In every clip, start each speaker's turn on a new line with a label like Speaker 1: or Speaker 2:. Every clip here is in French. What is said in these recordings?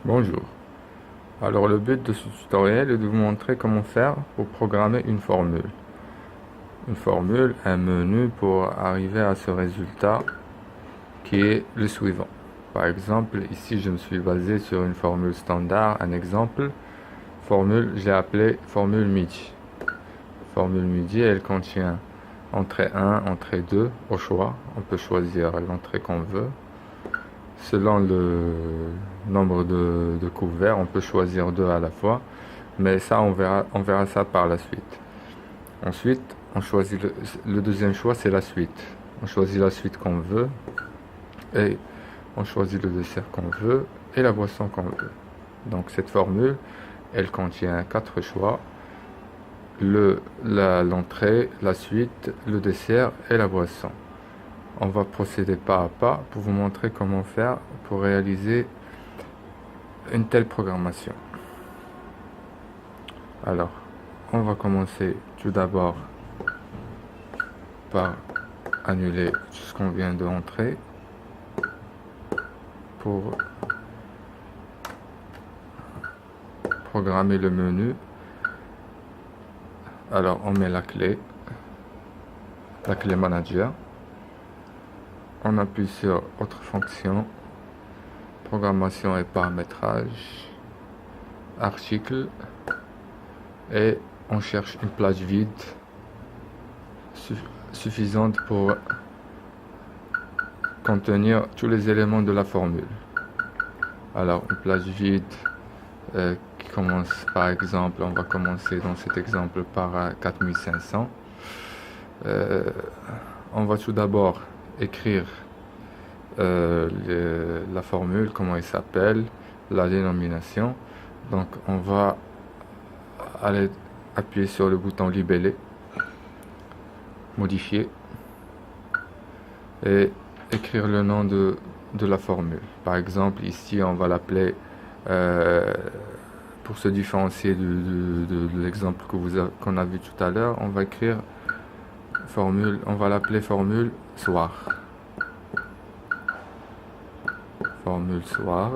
Speaker 1: Bonjour. Alors le but de ce tutoriel est de vous montrer comment faire pour programmer une formule. Une formule, un menu pour arriver à ce résultat qui est le suivant. Par exemple, ici je me suis basé sur une formule standard, un exemple. Formule, j'ai appelé formule MIDI. Formule MIDI, elle contient entrée 1, entrée 2 au choix. On peut choisir l'entrée qu'on veut. Selon le nombre de couverts, on peut choisir deux à la fois, mais ça, on verra ça par la suite. Ensuite, on choisit le deuxième choix, c'est la suite. On choisit la suite qu'on veut et on choisit le dessert qu'on veut et la boisson qu'on veut. Donc cette formule, elle contient quatre choix, l'entrée, la suite, le dessert et la boisson. On va procéder pas à pas pour vous montrer comment faire pour réaliser une telle programmation. Alors, on va commencer tout d'abord par annuler tout ce qu'on vient de entrer pour programmer le menu. Alors, on met la clé manager. On appuie sur autre fonction, programmation et paramétrage, article, et on cherche une plage vide suffisante pour contenir tous les éléments de la formule. Alors une plage vide qui commence par exemple, on va commencer dans cet exemple par 4500. On va tout d'abord écrire la formule, comment elle s'appelle, la dénomination. Donc on va aller appuyer sur le bouton libeller, modifier et écrire le nom de la formule. Par exemple, ici, on va l'appeler, pour se différencier de l'exemple qu'on a vu tout à l'heure, on va écrire formule, on va l'appeler formule soir. Formule soir.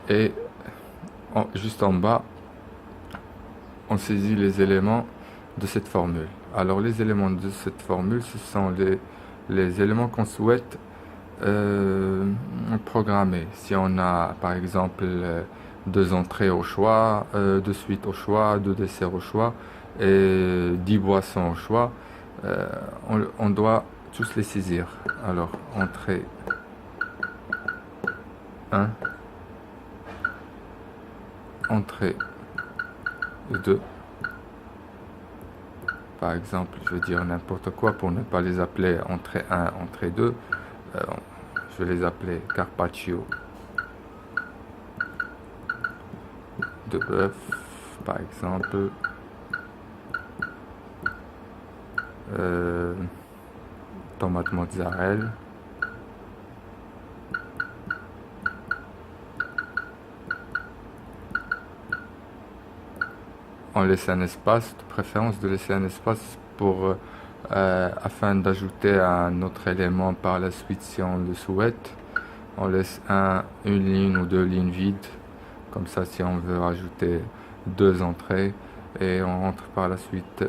Speaker 1: Et juste en bas, on saisit les éléments de cette formule. Alors les éléments de cette formule, ce sont les éléments qu'on souhaite programmer. Si on a par exemple deux entrées au choix, deux suites au choix, deux desserts au choix et 10 boissons au choix, on doit tous les saisir. Alors entrée 1, entrée 2. Par exemple, je vais dire n'importe quoi pour ne pas les appeler entrée 1, entrée 2. Je vais les appeler carpaccio de bœuf, par exemple. Tomate mozzarella. On laisse un espace, de préférence de laisser un espace pour afin d'ajouter un autre élément par la suite si on le souhaite. On laisse une ligne ou deux lignes vides, comme ça si on veut rajouter deux entrées, et on rentre par la suite.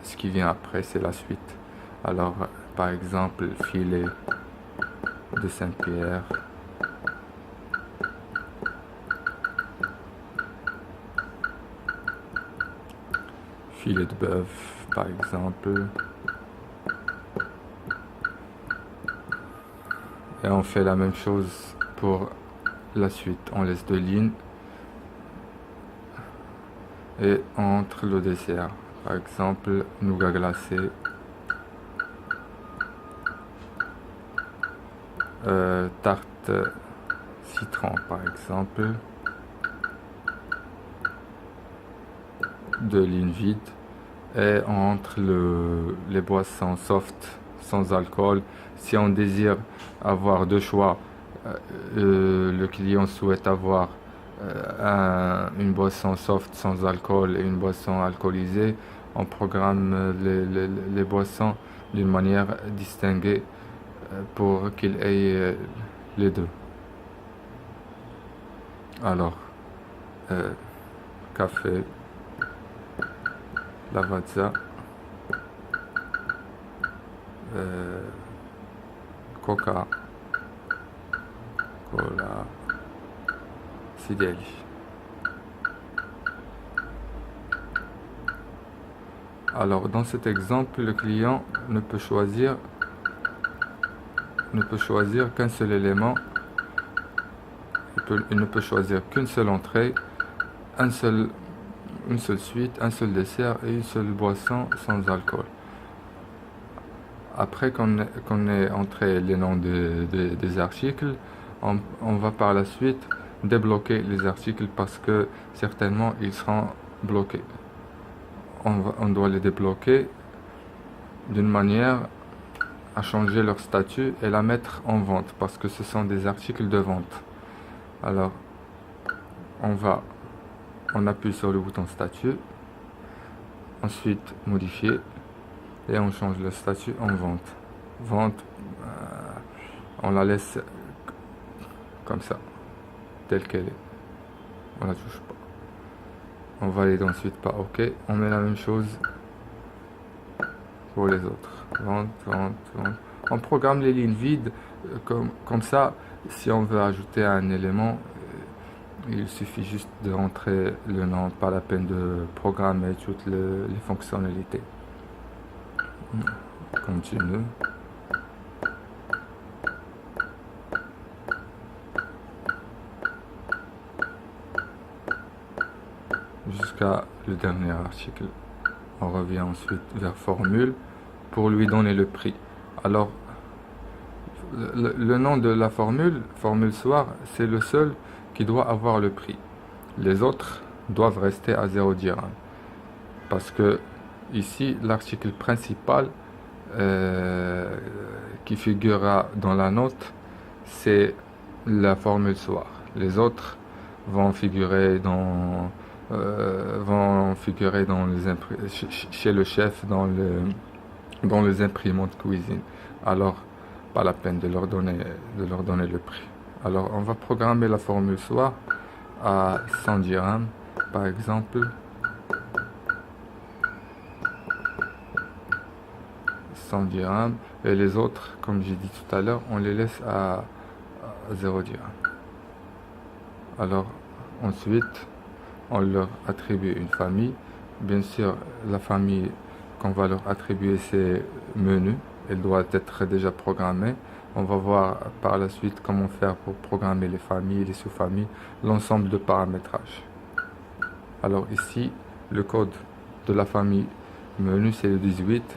Speaker 1: Ce qui vient après, c'est la suite. Alors, par exemple, filet de Saint-Pierre. Filet de bœuf, par exemple. Et on fait la même chose pour la suite. On laisse deux lignes et on entre le dessert. Par exemple, nougat glacé, tarte citron, par exemple, deux lignes vides, et on entre les boissons soft sans alcool. Si on désire avoir deux choix, le client souhaite avoir une boisson soft sans alcool et une boisson alcoolisée, on programme les boissons d'une manière distinguée pour qu'il ait les deux. Alors, café, Lavazza, Coca, Cola, Sideli. Alors, dans cet exemple, le client ne peut choisir qu'un seul élément. Il ne peut choisir qu'une seule entrée, une seule suite, un seul dessert et une seule boisson sans alcool. Après qu'on ait entré les noms des articles, on va par la suite débloquer les articles parce que certainement ils seront bloqués. On doit les débloquer d'une manière à changer leur statut et la mettre en vente parce que ce sont des articles de vente. Alors, on appuie sur le bouton statut, ensuite modifier et on change le statut en vente. Vente, on la laisse comme ça, telle qu'elle est. On la touche pas. On valide ensuite par OK. On met la même chose pour les autres. Vente, vente, vente. On programme les lignes vides comme ça. Si on veut ajouter un élément, il suffit juste de rentrer le nom, pas la peine de programmer toutes les fonctionnalités. Continue. Jusqu'à le dernier article. On revient ensuite vers formule pour lui donner le prix. Alors, le nom de la formule soir, c'est le seul qui doit avoir le prix. Les autres doivent rester à 0 dirham. Parce que ici, l'article principal qui figurera dans la note, c'est la formule soir. Les autres vont figurer chez le chef dans les imprimantes cuisine. Alors, pas la peine de leur donner le prix. Alors, on va programmer la formule soir à 100 dirhams, par exemple. 100 dirhams. Et les autres, comme j'ai dit tout à l'heure, on les laisse à 0 dirhams. Alors, ensuite, on leur attribue une famille. Bien sûr, la famille qu'on va leur attribuer, c'est menu. Elle doit être déjà programmée. On va voir par la suite comment faire pour programmer les familles, les sous-familles, l'ensemble de paramétrage. Alors ici, le code de la famille menu, c'est le 18.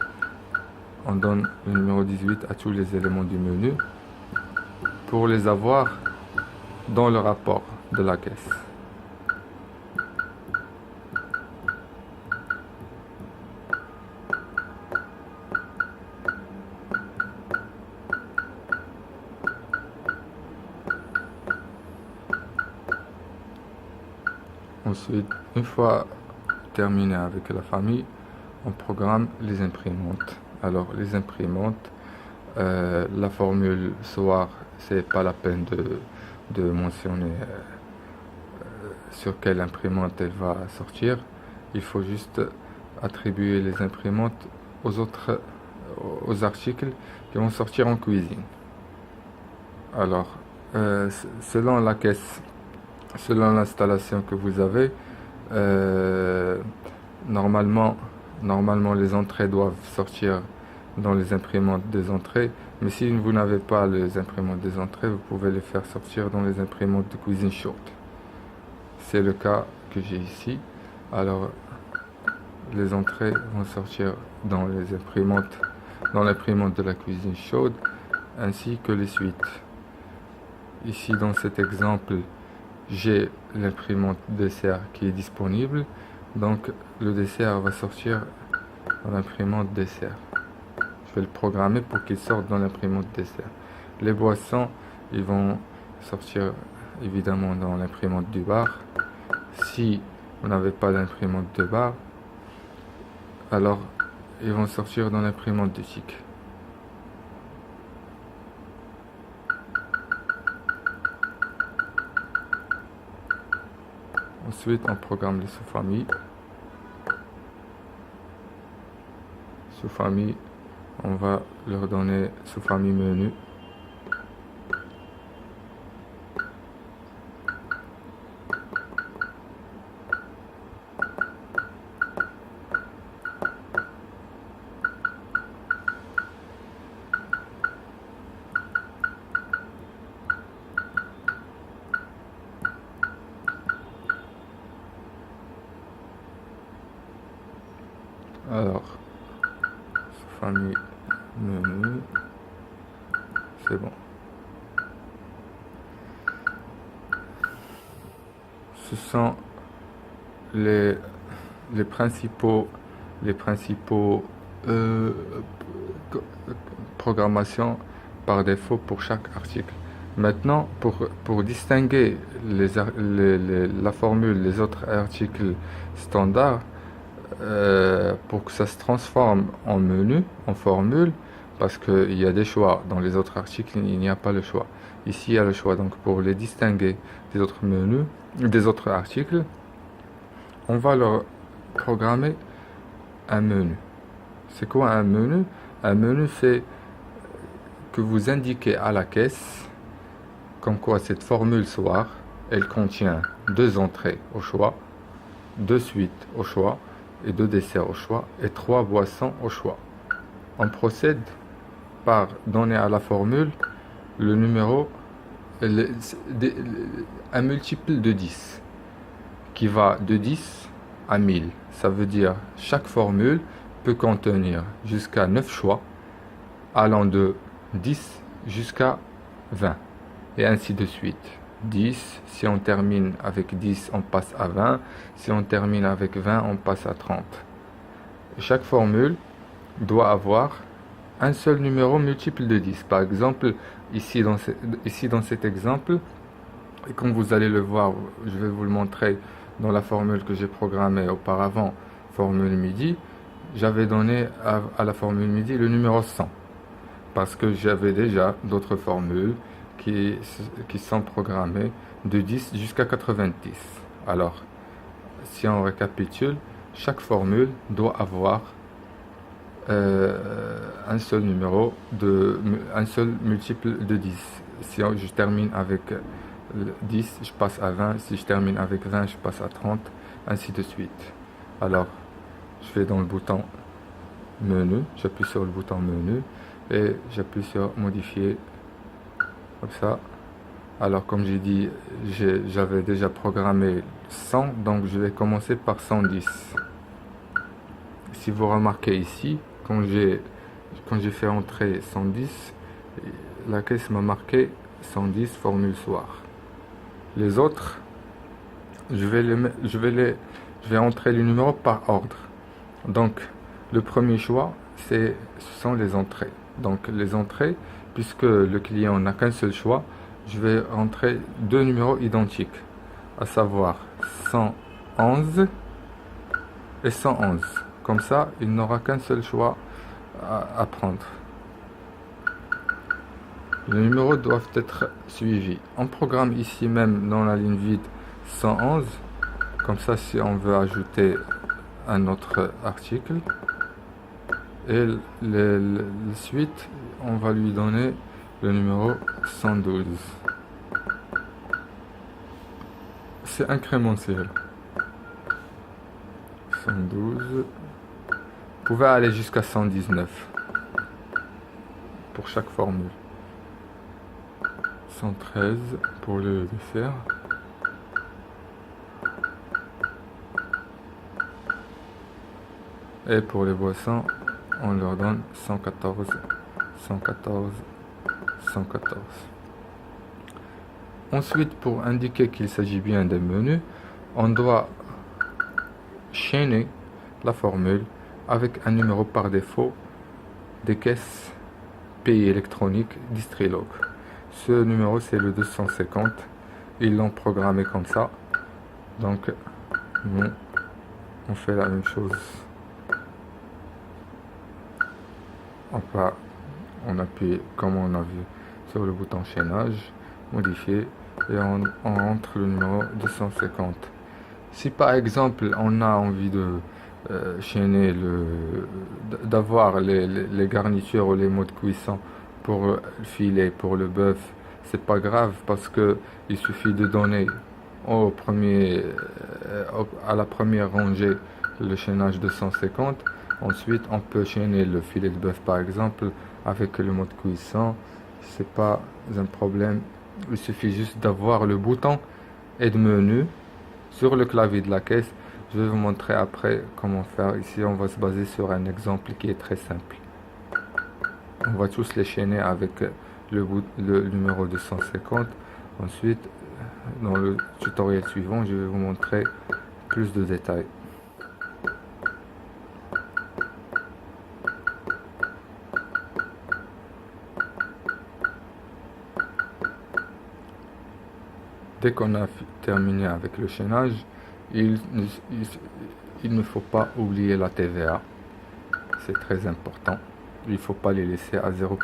Speaker 1: On donne le numéro 18 à tous les éléments du menu pour les avoir dans le rapport de la caisse. Ensuite, une fois terminé avec la famille, on programme les imprimantes. Alors, les imprimantes, la formule soir, c'est pas la peine de mentionner sur quelle imprimante elle va sortir. Il faut juste attribuer les imprimantes aux articles qui vont sortir en cuisine. Alors, selon la caisse, selon l'installation que vous avez, normalement les entrées doivent sortir dans les imprimantes des entrées, mais si vous n'avez pas les imprimantes des entrées, vous pouvez les faire sortir dans les imprimantes de cuisine chaude. C'est le cas que j'ai ici. Alors, les entrées vont sortir dans l'imprimante de la cuisine chaude, ainsi que les suites. Ici, dans cet exemple, j'ai l'imprimante dessert qui est disponible, donc le dessert va sortir dans l'imprimante dessert. Je vais le programmer pour qu'il sorte dans l'imprimante dessert. Les boissons, ils vont sortir évidemment dans l'imprimante du bar. Si vous n'avez pas d'imprimante de bar, alors ils vont sortir dans l'imprimante du ticket. Ensuite, on programme les sous-familles. Sous-famille, on va leur donner sous-famille menu. Alors, sous-famille menu, c'est bon. Ce sont les principaux programmations par défaut pour chaque article. Maintenant, pour distinguer la formule des autres articles standards, pour que ça se transforme en menu, en formule, parce qu'il y a des choix. Dans les autres articles, il n'y a pas le choix. Ici, il y a le choix. Donc, pour les distinguer des autres menus, des autres articles, on va leur programmer un menu. C'est quoi un menu? Un menu, c'est que vous indiquez à la caisse, comme quoi cette formule soir, elle contient 2 entrées au choix, 2 suites au choix, et 2 desserts au choix, et 3 boissons au choix. On procède par donner à la formule le numéro, un multiple de 10, qui va de 10 à 1000. Ça veut dire chaque formule peut contenir jusqu'à 9 choix, allant de 10 jusqu'à 20, et ainsi de suite. 10, si on termine avec 10, on passe à 20, si on termine avec 20, on passe à 30. Chaque formule doit avoir un seul numéro multiple de 10. Par exemple, ici dans cet exemple, et comme vous allez le voir, je vais vous le montrer dans la formule que j'ai programmée auparavant, formule midi, j'avais donné à la formule midi le numéro 100, parce que j'avais déjà d'autres formules qui sont programmées de 10 jusqu'à 90. Alors, si on récapitule, chaque formule doit avoir un seul un seul multiple de 10. Si je termine avec 10, je passe à 20. Si je termine avec 20, je passe à 30, ainsi de suite. Alors, je vais dans le bouton menu, j'appuie sur le bouton menu et j'appuie sur modifier, comme ça. Alors, comme j'ai dit, j'avais déjà programmé 100, donc je vais commencer par 110. Si vous remarquez ici, quand j'ai fait entrer 110, la caisse m'a marqué 110 formule soir. Les autres, je vais entrer les numéros par ordre. Donc, le premier choix, ce sont les entrées. Donc, les entrées, puisque le client n'a qu'un seul choix, je vais entrer 2 numéros identiques, à savoir 111 et 111. Comme ça, il n'aura qu'un seul choix à prendre. Les numéros doivent être suivis. On programme ici même dans la ligne vide 111. Comme ça, si on veut ajouter un autre article. Et la suite, on va lui donner le numéro 112. C'est incrémentiel. 112. Vous pouvez aller jusqu'à 119 pour chaque formule. 113 pour le dessert. Et pour les boissons, on leur donne 114, 114, 114. Ensuite, pour indiquer qu'il s'agit bien d'un menu, on doit chaîner la formule avec un numéro par défaut des caisses pays électroniques Distrilog. Ce numéro, c'est le 250. Ils l'ont programmé comme ça. Donc, nous, on fait la même chose. On appuie, comme on a vu, sur le bouton chaînage, modifier, et on rentre le numéro 250. Si par exemple on a envie de chaîner d'avoir les garnitures ou les mots de cuisson pour le filet, pour le bœuf, c'est pas grave parce que il suffit de donner à la première rangée le chaînage de 150. Ensuite, on peut chaîner le filet de bœuf par exemple avec le mode cuisson. C'est pas un problème. Il suffit juste d'avoir le bouton aide menu sur le clavier de la caisse. Je vais vous montrer après comment faire. Ici, on va se baser sur un exemple qui est très simple. On va tous les chaîner avec le numéro de 150. Ensuite, dans le tutoriel suivant, je vais vous montrer plus de détails. Dès qu'on a terminé avec le chaînage, il ne faut pas oublier la TVA. C'est très important. Il ne faut pas les laisser à 0%.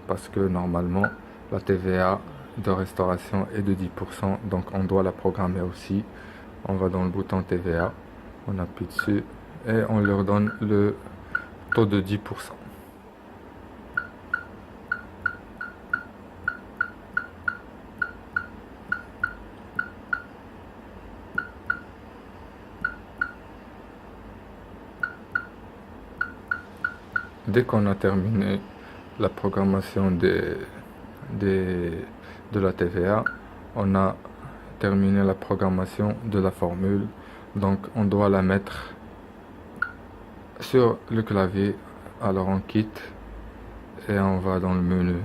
Speaker 1: Parce que normalement, la TVA de restauration est de 10%. Donc on doit la programmer aussi. On va dans le bouton TVA. On appuie dessus. Et on leur donne le taux de 10%. Dès qu'on a terminé la programmation de la TVA, on a terminé la programmation de la formule. Donc on doit la mettre sur le clavier. Alors on quitte et on va dans le menu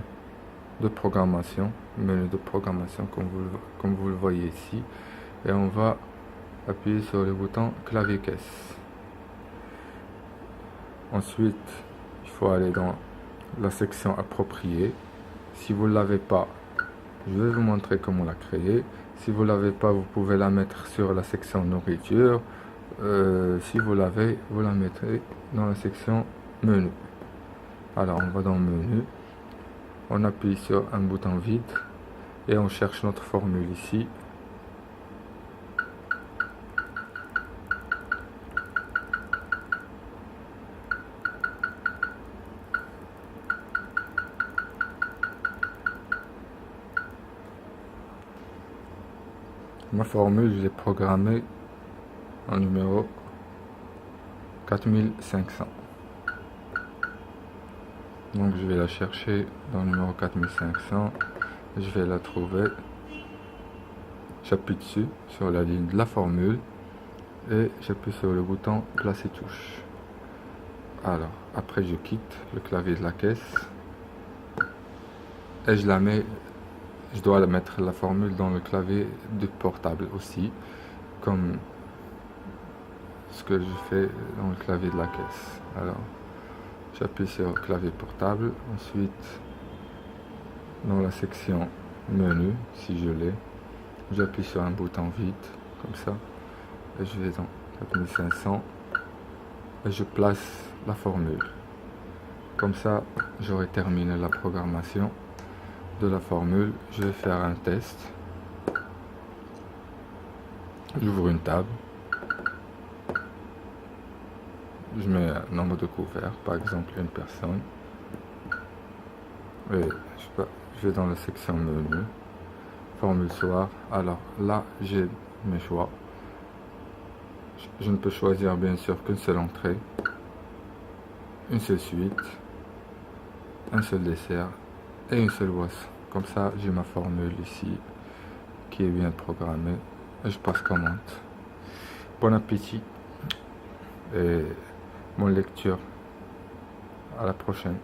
Speaker 1: de programmation, comme vous le voyez ici, et on va appuyer sur le bouton clavier caisse. Ensuite, il faut aller dans la section appropriée. Si vous ne l'avez pas, je vais vous montrer comment la créer. Si vous ne l'avez pas, vous pouvez la mettre sur la section nourriture. Si vous l'avez, vous la mettrez dans la section menu. Alors on va dans menu, on appuie sur un bouton vide et on cherche notre formule ici. Ma formule, je l'ai programmée en numéro 4500. Donc je vais la chercher dans le numéro 4500. Je vais la trouver. J'appuie dessus sur la ligne de la formule et j'appuie sur le bouton placer touche. Alors après je quitte le clavier de la caisse et je dois la mettre la formule dans le clavier du portable aussi, comme ce que je fais dans le clavier de la caisse. Alors j'appuie sur clavier portable, ensuite dans la section menu, si je l'ai, j'appuie sur un bouton vide comme ça et je vais dans 4500 et je place la formule. Comme ça j'aurai terminé la programmation de la formule. Je vais faire un test. J'ouvre une table, je mets un nombre de couverts, par exemple une personne, et je vais dans la section menu, formule soir. Alors là j'ai mes choix. Je ne peux choisir bien sûr qu'une seule entrée, une seule suite, un seul dessert et une seule boisson. Comme ça j'ai ma formule ici qui est bien programmée et je passe commande. Bon appétit et bonne lecture. À la prochaine.